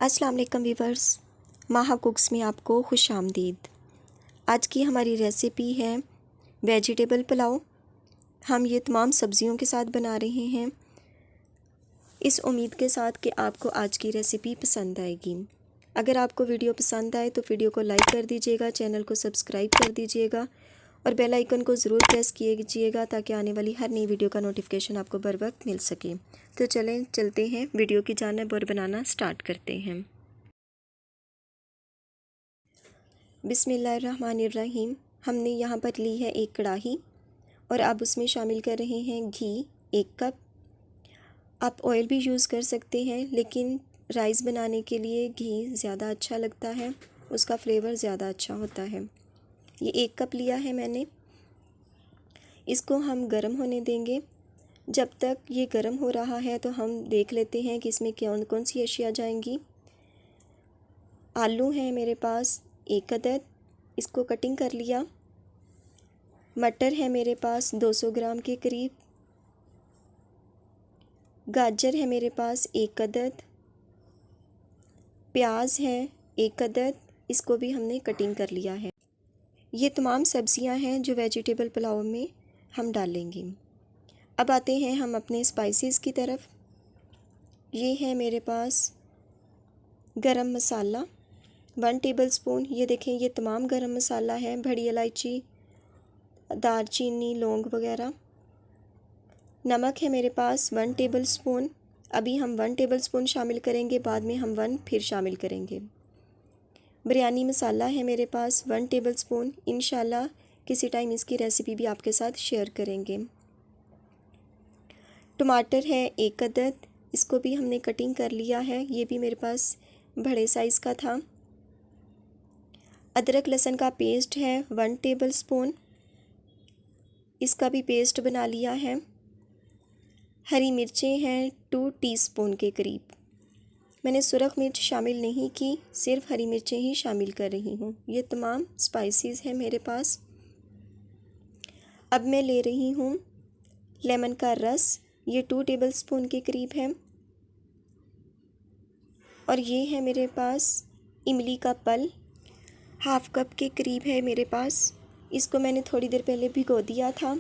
अस्सलाम वालेकुम वीवर्स, माहा कुक्स में आपको खुश आमदीद। आज की हमारी रेसिपी है वेजिटेबल पुलाव। हम ये तमाम सब्ज़ियों के साथ बना रहे हैं, इस उम्मीद के साथ कि आपको आज की रेसिपी पसंद आएगी। अगर आपको वीडियो पसंद आए तो वीडियो को लाइक कर दीजिएगा, चैनल को सब्सक्राइब कर दीजिएगा और बेल आइकन को ज़रूर प्रेस कीजिएगा ताकि आने वाली हर नई वीडियो का नोटिफिकेशन आपको बर वक्त मिल सके। तो चलते हैं वीडियो की जानिब और बनाना स्टार्ट करते हैं। बिस्मिल्लाहिर्रहमानिर्रहीम। हमने यहाँ पर ली है एक कढ़ाई और अब उसमें शामिल कर रहे हैं घी 1 कप। आप ऑयल भी यूज़ कर सकते हैं, लेकिन राइस बनाने के लिए घी ज़्यादा अच्छा लगता है, उसका फ्लेवर ज़्यादा अच्छा होता है। ये 1 कप लिया है मैंने। इसको हम गर्म होने देंगे। जब तक ये गर्म हो रहा है तो हम देख लेते हैं कि इसमें कौन कौन सी अशिया जाएंगी। आलू हैं मेरे पास 1 अदद, इसको कटिंग कर लिया। मटर है मेरे पास 200 ग्राम के करीब। गाजर है मेरे पास 1 अदद। प्याज है 1 अदद, इसको भी हमने कटिंग कर लिया है। ये तमाम सब्जियां हैं जो वेजिटेबल पुलाव में हम डालेंगे। अब आते हैं हम अपने स्पाइसेस की तरफ। ये है मेरे पास गरम मसाला 1 टेबलस्पून। ये देखें, ये तमाम गरम मसाला है, बड़ी इलायची, दालचीनी, लौंग वगैरह। नमक है मेरे पास 1 टेबलस्पून। अभी हम 1 टेबलस्पून शामिल करेंगे, बाद में हम 1 फिर शामिल करेंगे। बिरयानी मसाला है मेरे पास 1 टेबलस्पून। इंशाल्लाह किसी टाइम इसकी रेसिपी भी आपके साथ शेयर करेंगे। टमाटर है 1 अदद, इसको भी हमने कटिंग कर लिया है, ये भी मेरे पास बड़े साइज़ का था। अदरक लहसुन का पेस्ट है 1 टेबलस्पून, इसका भी पेस्ट बना लिया है। हरी मिर्चें हैं 2 टीस्पून के करीब। मैंने सुरख मिर्च शामिल नहीं की, सिर्फ हरी मिर्चें ही शामिल कर रही हूँ। ये तमाम स्पाइसेस हैं मेरे पास। अब मैं ले रही हूँ लेमन का रस, ये 2 टेबलस्पून के करीब है। और ये है मेरे पास इमली का पल, हाफ़ कप के करीब है मेरे पास। इसको मैंने थोड़ी देर पहले भिगो दिया था।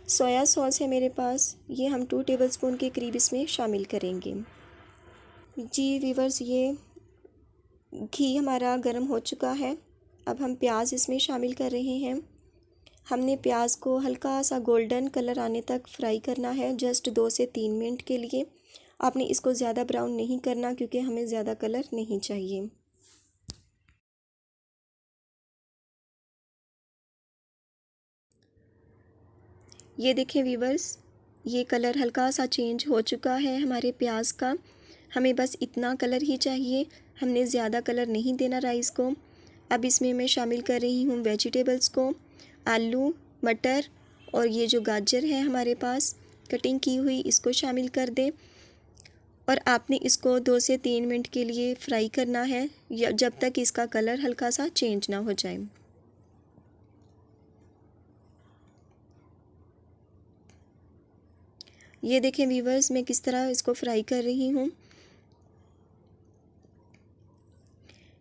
सोया सॉस है मेरे पास, ये हम 2 टेबलस्पून के करीब इसमें शामिल करेंगे। जी वीवर्स, ये घी हमारा गर्म हो चुका है। अब हम प्याज इसमें शामिल कर रहे हैं। हमने प्याज को हल्का सा गोल्डन कलर आने तक फ्राई करना है, जस्ट 2 से 3 मिनट के लिए। आपने इसको ज़्यादा ब्राउन नहीं करना क्योंकि हमें ज़्यादा कलर नहीं चाहिए। ये देखें वीवर्स, ये कलर हल्का सा चेंज हो चुका है हमारे प्याज का। हमें बस इतना कलर ही चाहिए, हमने ज़्यादा कलर नहीं देना राइस को। अब इसमें मैं शामिल कर रही हूँ वेजिटेबल्स को, आलू, मटर और ये जो गाजर है हमारे पास कटिंग की हुई, इसको शामिल कर दें। और आपने इसको 2 से 3 मिनट के लिए फ्राई करना है, जब तक इसका कलर हल्का सा चेंज ना हो जाए। ये देखें वीवर्स, मैं किस तरह इसको फ्राई कर रही हूँ।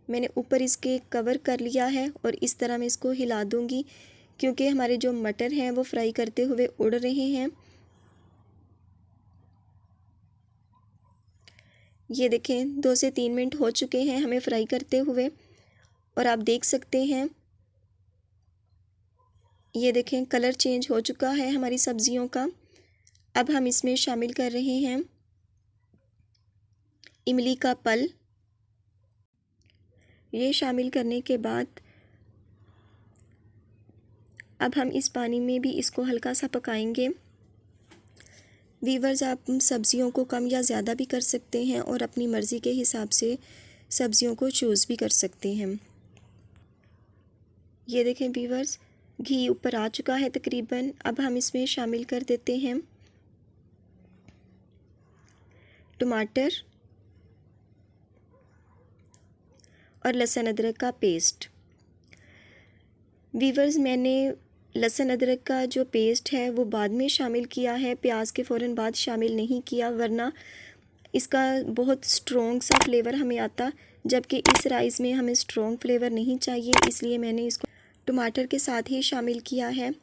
मैंने ऊपर इसके कवर कर लिया है और इस तरह मैं इसको हिला दूँगी क्योंकि हमारे जो मटर हैं वो फ्राई करते हुए उड़ रहे हैं। ये देखें 2 से 3 मिनट हो चुके हैं हमें फ्राई करते हुए और आप देख सकते हैं, ये देखें कलर चेंज हो चुका है हमारी सब्जियों का। अब हम इसमें शामिल कर रहे हैं इमली का पल। ये शामिल करने के बाद अब हम इस पानी में भी इसको हल्का सा पकाएंगे। वीवर्स, आप सब्जियों को कम या ज़्यादा भी कर सकते हैं और अपनी मर्ज़ी के हिसाब से सब्जियों को चूज़ भी कर सकते हैं। ये देखें वीवर्स, घी ऊपर आ चुका है तकरीबन। अब हम इसमें शामिल कर देते हैं टमाटर और लहसुन अदरक का पेस्ट। वीवर्स, मैंने लहसुन अदरक का जो पेस्ट है वो बाद में शामिल किया है, प्याज के फ़ौरन बाद शामिल नहीं किया, वरना इसका बहुत स्ट्रॉन्ग सा फ्लेवर हमें आता, जबकि इस राइस में हमें स्ट्रॉन्ग फ्लेवर नहीं चाहिए, इसलिए मैंने इसको टमाटर के साथ ही शामिल किया है।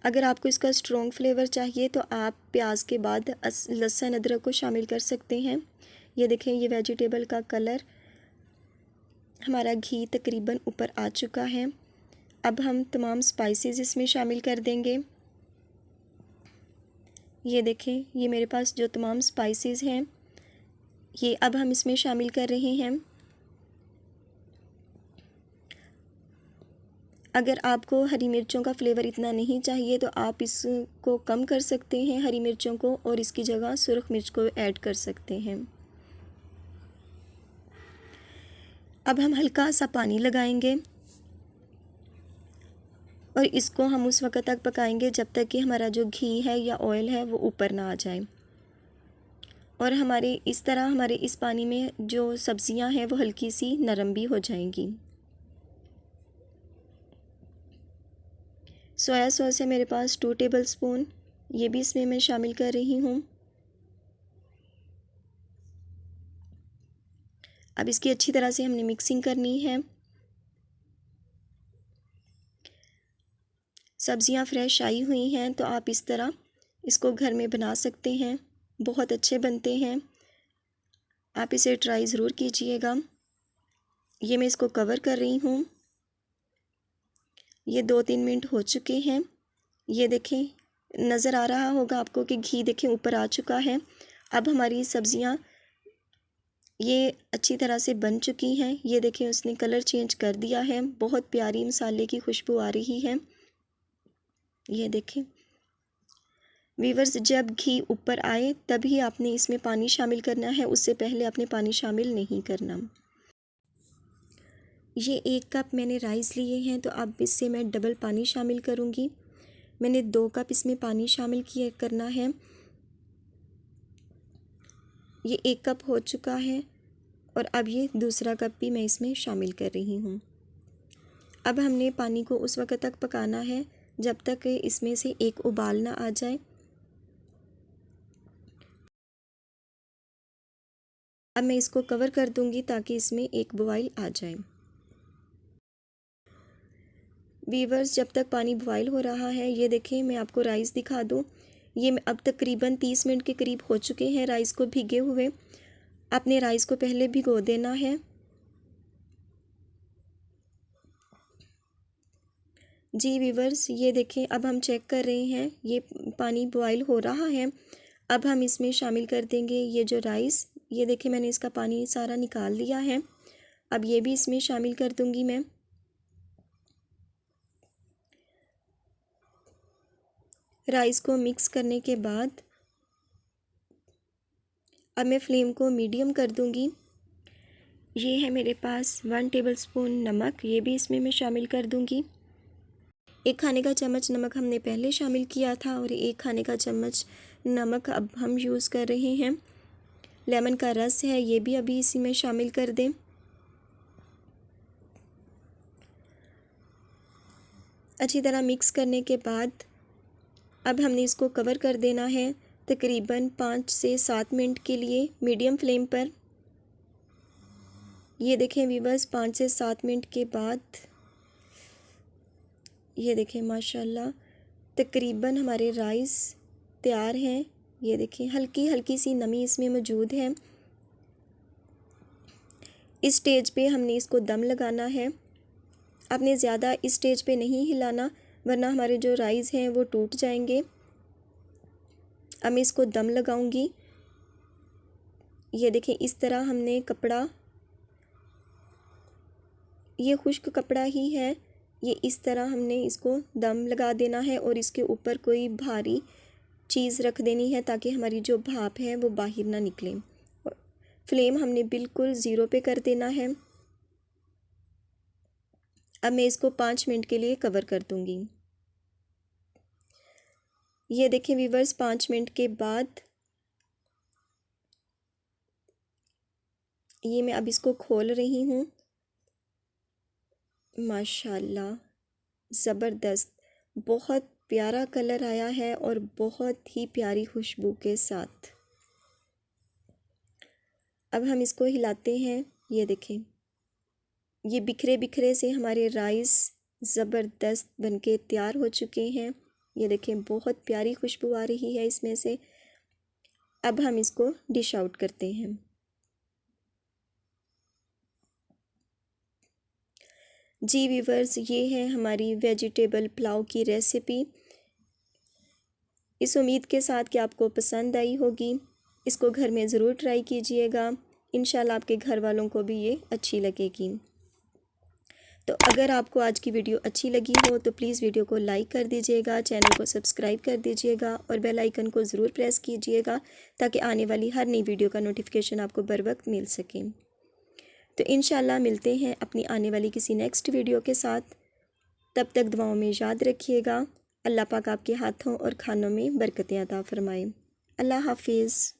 अगर आपको इसका स्ट्रॉन्ग फ्लेवर चाहिए तो आप प्याज के बाद लहसुन अदरक को शामिल कर सकते हैं। ये देखें, ये वेजिटेबल का कलर, हमारा घी तकरीबन ऊपर आ चुका है। अब हम तमाम स्पाइसेस इसमें शामिल कर देंगे। ये देखें, ये मेरे पास जो तमाम स्पाइसेस हैं ये अब हम इसमें शामिल कर रहे हैं। अगर आपको हरी मिर्चों का फ्लेवर इतना नहीं चाहिए तो आप इसको कम कर सकते हैं हरी मिर्चों को, और इसकी जगह सुरख मिर्च को ऐड कर सकते हैं। अब हम हल्का सा पानी लगाएंगे और इसको हम उस वक़्त तक पकाएंगे जब तक कि हमारा जो घी है या ऑयल है वो ऊपर ना आ जाए। और हमारे इस तरह हमारे इस पानी में जो सब्ज़ियां हैं वो हल्की सी नरम भी हो जाएंगी। सोया सॉस है मेरे पास 2 टेबलस्पून, ये भी इसमें मैं शामिल कर रही हूँ। अब इसकी अच्छी तरह से हमने मिक्सिंग करनी है। सब्ज़ियाँ फ्रेश आई हुई हैं तो आप इस तरह इसको घर में बना सकते हैं, बहुत अच्छे बनते हैं। आप इसे ट्राई ज़रूर कीजिएगा। ये मैं इसको कवर कर रही हूँ। ये 2-3 मिनट हो चुके हैं। ये देखें, नज़र आ रहा होगा आपको कि घी देखें ऊपर आ चुका है। अब हमारी सब्ज़ियाँ ये अच्छी तरह से बन चुकी हैं। ये देखें, उसने कलर चेंज कर दिया है, बहुत प्यारी मसाले की खुशबू आ रही है। ये देखें वीवर्स, जब घी ऊपर आए तभी आपने इसमें पानी शामिल करना है, उससे पहले आपने पानी शामिल नहीं करना। ये 1 कप मैंने राइस लिए हैं तो अब इससे मैं डबल पानी शामिल करूँगी। मैंने 2 कप इसमें पानी शामिल किया करना है। ये 1 कप हो चुका है और अब ये दूसरा कप भी मैं इसमें शामिल कर रही हूँ। अब हमने पानी को उस वक़्त तक पकाना है जब तक इसमें से एक उबाल ना आ जाए। अब मैं इसको कवर कर दूँगी ताकि इसमें एक बॉयल आ जाए। वीवर्स, जब तक पानी बॉयल हो रहा है, ये देखें, मैं आपको राइस दिखा दूँ। ये अब तकरीबन 30 मिनट के करीब हो चुके हैं राइस को भीगे हुए। आपने राइस को पहले भिगो देना है। जी वीवर्स, ये देखें, अब हम चेक कर रहे हैं, ये पानी बॉयल हो रहा है। अब हम इसमें शामिल कर देंगे ये जो राइस। ये देखें, मैंने इसका पानी सारा निकाल लिया है। अब ये भी इसमें शामिल कर दूंगी मैं। राइस को मिक्स करने के बाद अब मैं फ्लेम को मीडियम कर दूंगी। ये है मेरे पास 1 टेबलस्पून नमक, ये भी इसमें मैं शामिल कर दूंगी। 1 खाने का चम्मच नमक हमने पहले शामिल किया था और 1 खाने का चम्मच नमक अब हम यूज़ कर रहे हैं। लेमन का रस है, ये भी अभी इसी में शामिल कर दें। अच्छी तरह मिक्स करने के बाद अब हमने इसको कवर कर देना है तकरीबन 5 से 7 मिनट के लिए मीडियम फ्लेम पर। ये देखें वीवर्स, 5 से 7 मिनट के बाद ये देखें माशाल्लाह तकरीबन हमारे राइस तैयार हैं। ये देखें, हल्की हल्की सी नमी इसमें मौजूद है। इस स्टेज पे हमने इसको दम लगाना है। आपने ज़्यादा इस स्टेज पे नहीं हिलाना वरना हमारे जो राइस हैं वो टूट जाएंगे। अब मैं इसको दम लगाऊंगी। ये देखें, इस तरह हमने कपड़ा, ये खुश्क कपड़ा ही है, ये इस तरह हमने इसको दम लगा देना है और इसके ऊपर कोई भारी चीज़ रख देनी है ताकि हमारी जो भाप है वो बाहर ना निकले। फ्लेम हमने बिल्कुल ज़ीरो पे कर देना है। अब मैं इसको 5 मिनट के लिए कवर कर दूंगी। ये देखें वीवर्स, 5 मिनट के बाद ये मैं अब इसको खोल रही हूँ। माशाल्लाह ज़बरदस्त, बहुत प्यारा कलर आया है और बहुत ही प्यारी खुशबू के साथ। अब हम इसको हिलाते हैं। ये देखें, ये बिखरे बिखरे से हमारे राइस ज़बरदस्त बनके तैयार हो चुके हैं। ये देखें, बहुत प्यारी खुशबू आ रही है इसमें से। अब हम इसको डिश आउट करते हैं। जी व्यूवर्स, ये है हमारी वेजिटेबल पुलाव की रेसिपी। इस उम्मीद के साथ कि आपको पसंद आई होगी। इसको घर में ज़रूर ट्राई कीजिएगा। इंशाल्लाह आपके घर वालों को भी ये अच्छी लगेगी। तो अगर आपको आज की वीडियो अच्छी लगी हो तो प्लीज़ वीडियो को लाइक कर दीजिएगा, चैनल को सब्सक्राइब कर दीजिएगा और बेल आइकन को ज़रूर प्रेस कीजिएगा ताकि आने वाली हर नई वीडियो का नोटिफिकेशन आपको बर वक्त मिल सके। तो इंशाल्लाह मिलते हैं अपनी आने वाली किसी नेक्स्ट वीडियो के साथ। तब तक दुआओं में याद रखिएगा। अल्लाह पाक आपके हाथों और खानों में बरकतें अता फरमाए। अल्लाह हाफिज़।